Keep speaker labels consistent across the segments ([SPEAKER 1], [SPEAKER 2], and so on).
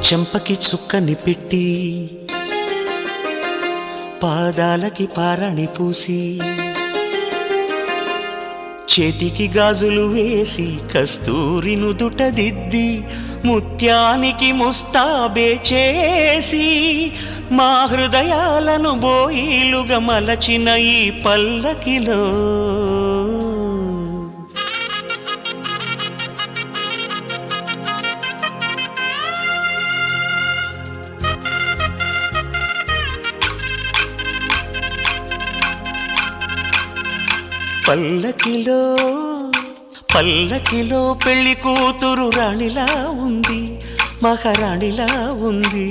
[SPEAKER 1] చెంపకి చుక్కని పెట్టి పాదాలకి పారాణి పూసి చేతికి గాజులు వేసి కస్తూరి నుదుట దిద్ది ముత్యానికి ముస్తాబే చేసి మా హృదయాలను బోయిలుగా మలచిన ఈ పల్లకిలో పల్లకిలో పల్లకిలో పెళ్లి కూతురు రాణిలా ఉంది, మహారాణిలా ఉంది.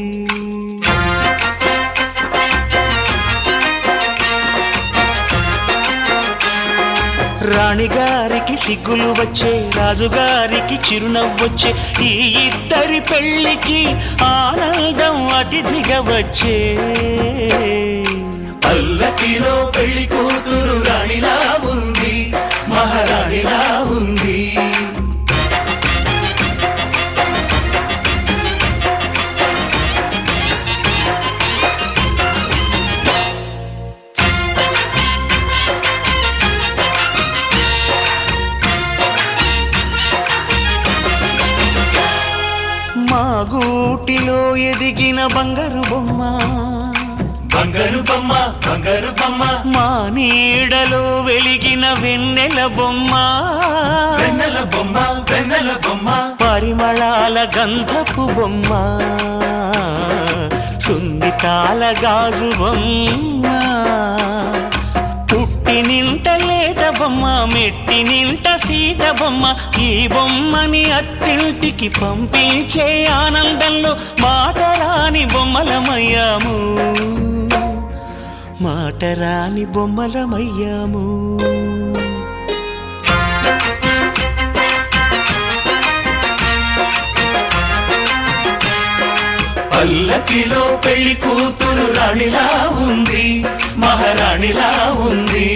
[SPEAKER 1] రాణిగారికి సిగ్గులు వచ్చే, రాజుగారికి చిరునవ్వొచ్చే, ఈ ఇద్దరి పెళ్లికి ఆనందం అతిథిగా వచ్చే.
[SPEAKER 2] పల్లకిలో పెళ్లి కూతురు రాణిలా ఉంది, మహారాణిలా ఉంది.
[SPEAKER 1] మా గూటిలో ఎదిగిన బంగారు బొమ్మ,
[SPEAKER 2] బంగారు బొమ్మ, బంగారు బొమ్మ.
[SPEAKER 1] మా నీడలో వెలిగిన వెన్నెల బొమ్మ,
[SPEAKER 2] వెన్నెల బొమ్మ, వెన్నెల బొమ్మ.
[SPEAKER 1] పరిమళాల గంధపు బొమ్మ, సున్నితాల గాజు బొమ్మ. పుట్టి నింట లేత బొమ్మ, మెట్టి నింట సీత బొమ్మ. ఈ బొమ్మని అత్తింటికి పంపించే ఆనందంలో మాటరాని బొమ్మలమయ్యాము, మాటరాని బొమ్మలమయ్యాము.
[SPEAKER 2] పల్లకిలో పెళ్లి కూతురు రాణిలా ఉంది, మహారాణిలా ఉంది.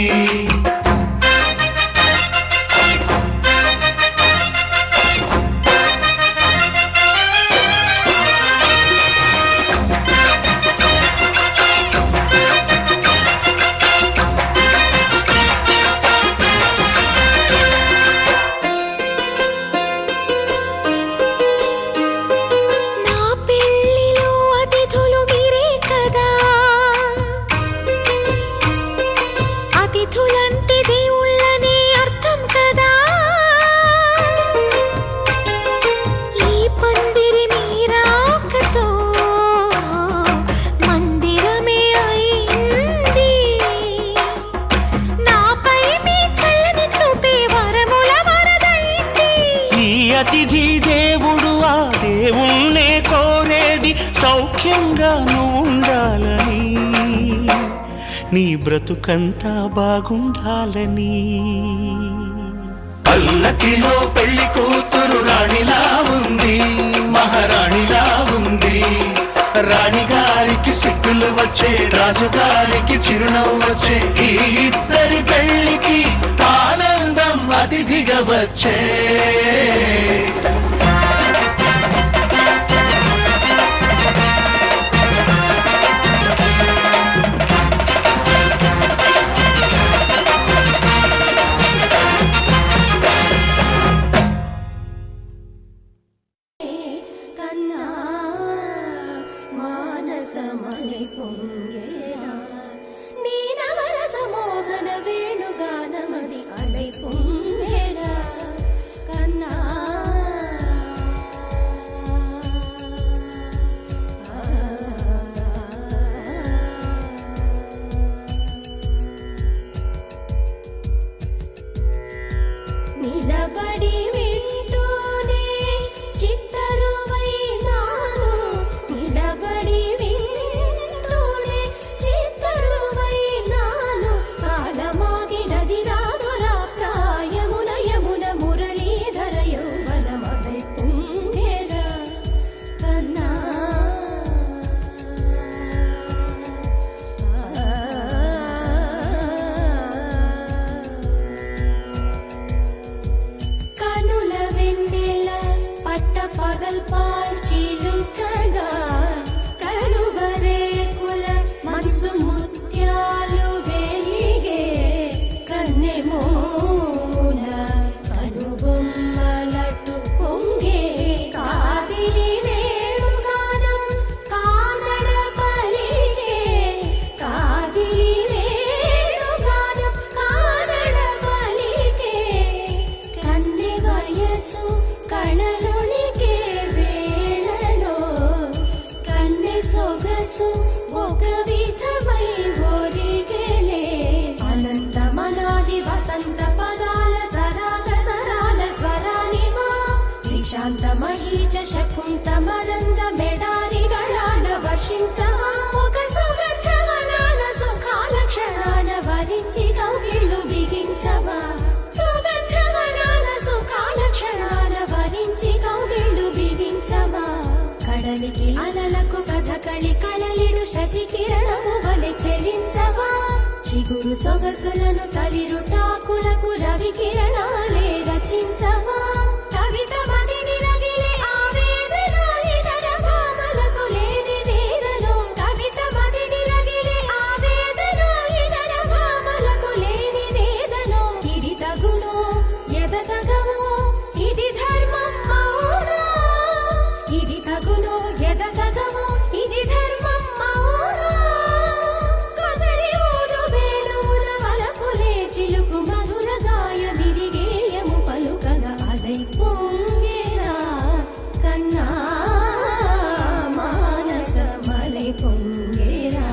[SPEAKER 1] అతిథి దేవుడు ఆ దేవుణ్ణే కోరేది సౌఖ్యంగా ఉండాలని, నీ బ్రతుకంతా బాగుండాలని.
[SPEAKER 2] పల్లకిలో పెళ్లి కూతురు రాణిలా ఉంది, మహారాణిలా ఉంది. రాణిగారికి సిగ్గులు వచ్చే, రాజుగారికి చిరునవ్వు వచ్చే, ఈ ఇద్దరి పెళ్లికి ఆనందం అతిథిగా వచ్చే.
[SPEAKER 3] మానసమణి పొంగేలా నీనవరస మోహన వేణుగానమది అలై పొంగేలా కన్నా నిలబడి వింటూనే చిత్తరువై నాను, నిలబడి వింటూనే చిత్తరువై నాను. కాలమాగినది రాదురా ప్రాయమున యమున మురళీధర యౌవనమదై పొంగేలా కన్నా కనుబొమ్మలట్టు పొంగే కాదిలి వేణుగానం కానడ పలికే కాదిలి వేణుగానం కానడ పలికే కన్నె వయసు కళలునికే వేళలో కన్నె సొగసు ఒక విధమై ఒరిగెలే అనంతమనాది వసంత పదాల సరాగ సరాల స్వరానివా నిశాంతమహీజ శకుంత మరంద మెడారి గళాన వర్షించవా ఒక సుగంధవనాన సుఖాల క్షణాన వరించి కౌగిళ్ళు బిగించవా సుగంధవనాన సుఖాల క్షణాన వరించి కౌగిళ్ళు బిగించవా కడలికి అలలకు కథకళి కళలిడు శశి కిరణము వలె చెలించవా చిగురు సొగసులను తలిరుటాకులకు రవి కిరణాలే రచించవా కవిత మదిని రగిలే ఆవేదన ఇతర భామలకు లేని వేదలో కవిత మదిని రగిలే ఆవేదన ఇతర భామలకు లేని వేదలో ఇది తగునో ఎద తగవో ఇది ధర్మం మౌనా ఇది తగునో ఎద తగవో ఇది ధర్మం మౌనా కసరి ఊదు వేణువుల వలపులే చిలుకు మధుర గాయమిది గేయము పలుకగా అలై పొంగేరా కన్నా మానసమలై పొంగేరా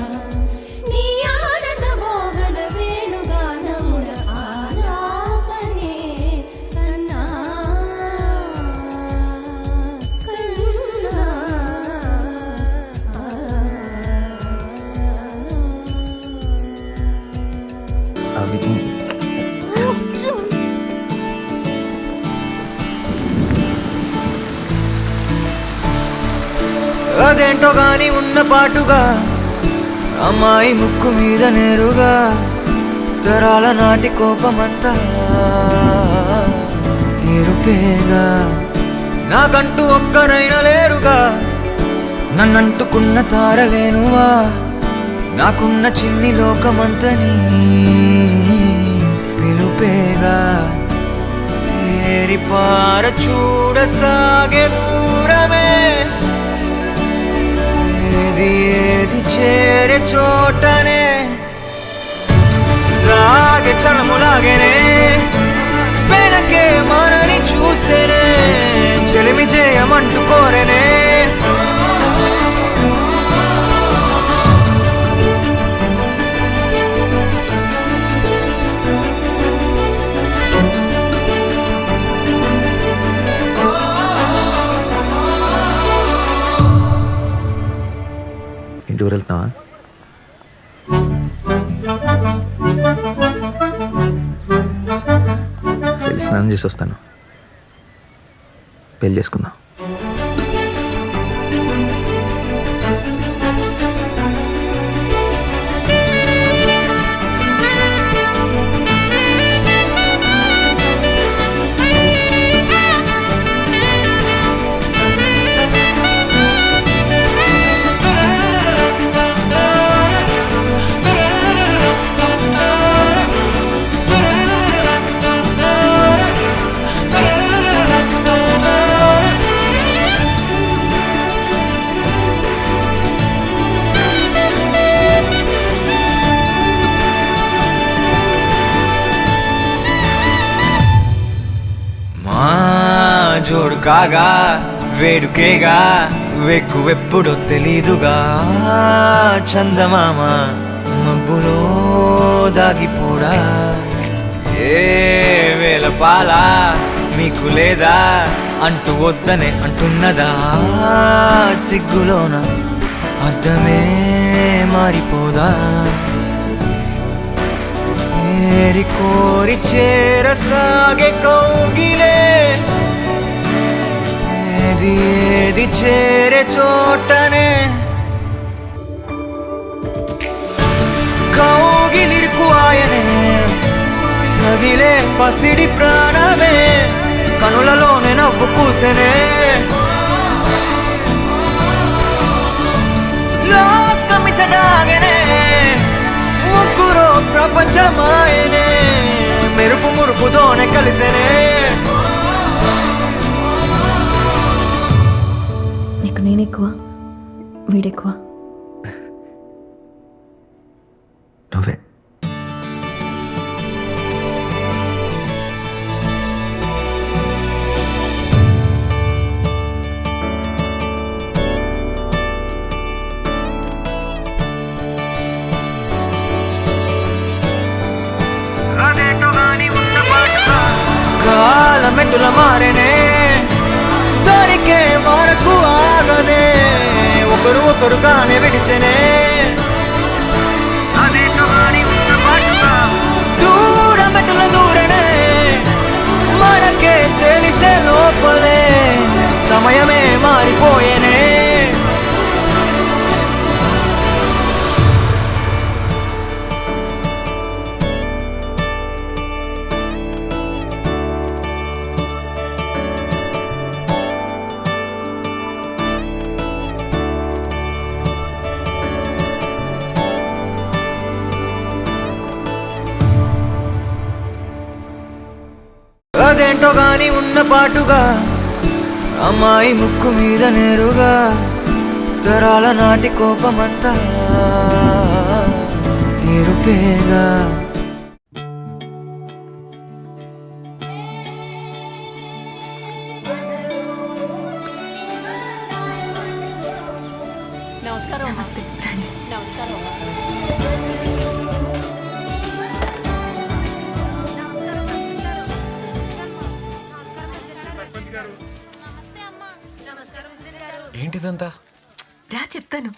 [SPEAKER 3] నీ ఆనంద మోహన వేణుగానమున ఆలాపనే కన్నా
[SPEAKER 4] అవి అదేంటో గాని ఉన్న పాటుగా అమ్మాయి ముక్కు మీద నేరుగా తరాల నాటి కోపమంతా ఎరుపేగా నాకంటూ ఒక్కరైనా లేరుగా నన్నంటుకున్న తారవేనువా నాకున్న చిన్ని లోకమంతని పిలుపేగా తేరిపార చూడసాగే దూరమే ఏది ఏది చేరే చోటనే సాగే చలములాగేనే వెనకే మనని చూసేనే చెలిమి చేయమంటూ కోరేనే ఇంటి ఊరు వెళ్తున్నావా? వెళ్ళి స్నానం చేసి వస్తాను, పెళ్ళి చేసుకుందాం. జోడు కాగా వేడుకేగా వెక్కువెప్పుడో తెలీదుగా చందమామ మబ్బులో దాగిపోడా ఏ వేల పాల మీకు లేదా అంటూ వద్దనే అంటున్నదా సిగ్గులోన అర్థమే మారిపోదా ఏరి కోరి చేరసాగే కౌగిలే ఏది ఏది చేరే చోటనే కౌగిలిరుకు ఆయనే తగిలే పసిడి ప్రాణమే కనులలోనే నవ్వు పూసెనే లోకమిచడాగనే ముగ్గురు ప్రపంచమాయనే మెరుపు నీలోనే కలిసేనే.
[SPEAKER 5] నీకు నేనెక్కువ వీడెక్కువ?
[SPEAKER 4] నువ్వే. కాలమెట్టుల మారేనే, దొరికే వరకు ఆగదే, ఒకరు ఒకరుగానే విడిచెనే. దూరమెట్టుల దూరనే, మనకే తెలిసే లోపలే సమయమే మారిపోయేనే. అదేంటో గాని ఉన్న పాటుగా, అమ్మాయి ముక్కు మీద నేరుగా, తరాల నాటి కోపమంతా ఎరుపేగా.
[SPEAKER 5] నమస్తే. రండి.
[SPEAKER 6] ఏంటిదంతా?
[SPEAKER 5] రా చెప్తాను.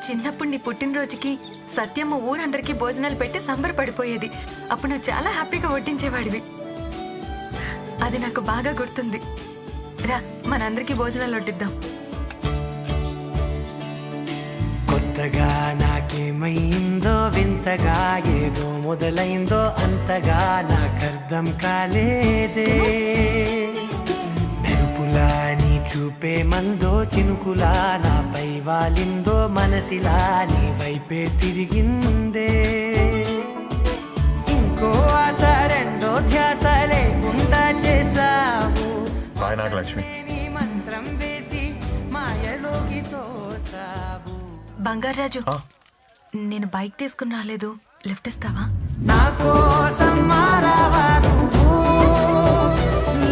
[SPEAKER 5] చిన్నప్పుడు నీ పుట్టినరోజుకి సత్యమ్మ ఊరందరికీ భోజనాలు పెట్టి సంబరపడిపోయేది. అప్పుడు నువ్వు చాలా హ్యాపీగా వడ్డించేవాడివి. అది నాకు బాగా గుర్తుంది. రా మనందరికీ భోజనాలు వడ్డిద్దాం.
[SPEAKER 7] కొత్తగా నాకేమైందో వింతగా, ఏదో మొదలైందో అంతగా నాకర్థం కాలేదే. మెరుపులా నీ చూపే మందో, చినుకులా నాపై వాలిందో, మనసిలా నీ వైపే తిరిగిందే. ఇంకో ఆశ రెండో ధ్యాస లేకుండా చేసావు.
[SPEAKER 6] నాగలక్ష్మి,
[SPEAKER 7] నీ మంత్రం వేసి మాయలోకి తోసావు.
[SPEAKER 5] బంగారాజు, నేను బైక్ తీసుకుని రాలేదు, లిఫ్ట్ ఇస్తావా?
[SPEAKER 7] నా కోసం మారావా నువ్వు,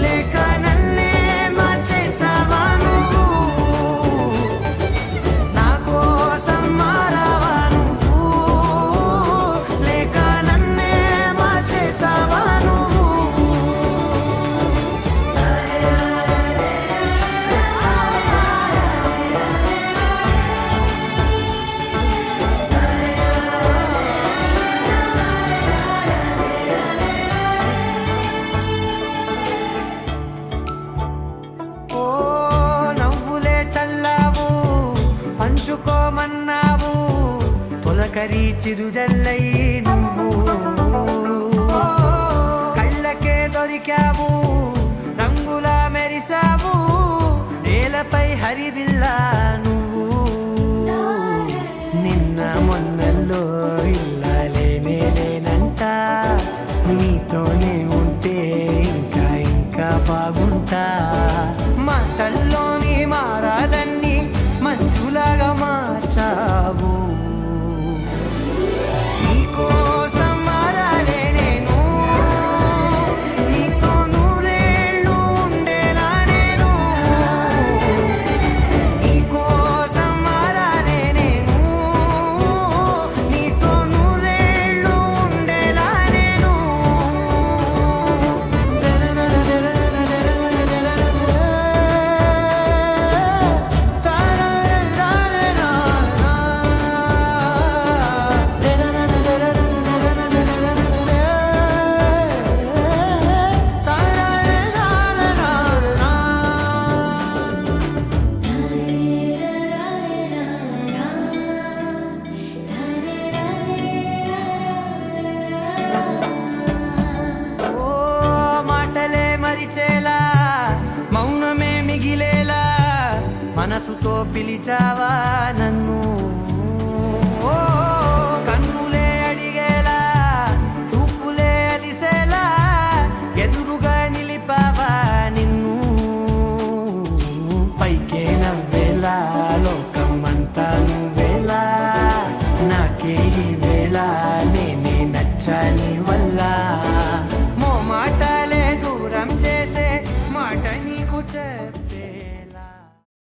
[SPEAKER 7] లేక నన్నే మార్చేసావా నువ్వు. నా కోసం మారావా నువ్వు, లేక నన్నే మార్చేసావా నువ్వు. పంచుకోమన్నావు తొలకరి చిరుజల్లై నువ్వు. కళ్ళకే దొరికావు, రంగులా మెరిసావు, నేలపై హరివిల్లా నువ్వు. నిన్న మొన్నల్లో ఇలా లేనే లేనంట, నీతోనే ఉంటే ఇంకా ఇంకా బాగుంటా. మాటల్లోని మారాలన్నీ మంచులాగా మార్చావు. నీకోసం మారాలే నేను, నీతో నూరేళ్ళు ఉండేలా నేను. నీకోసం మారాలే నేను, నీతో నూరేళ్ళు ఉండేలా నేను. మనసుతో పిలిచావా నన్ను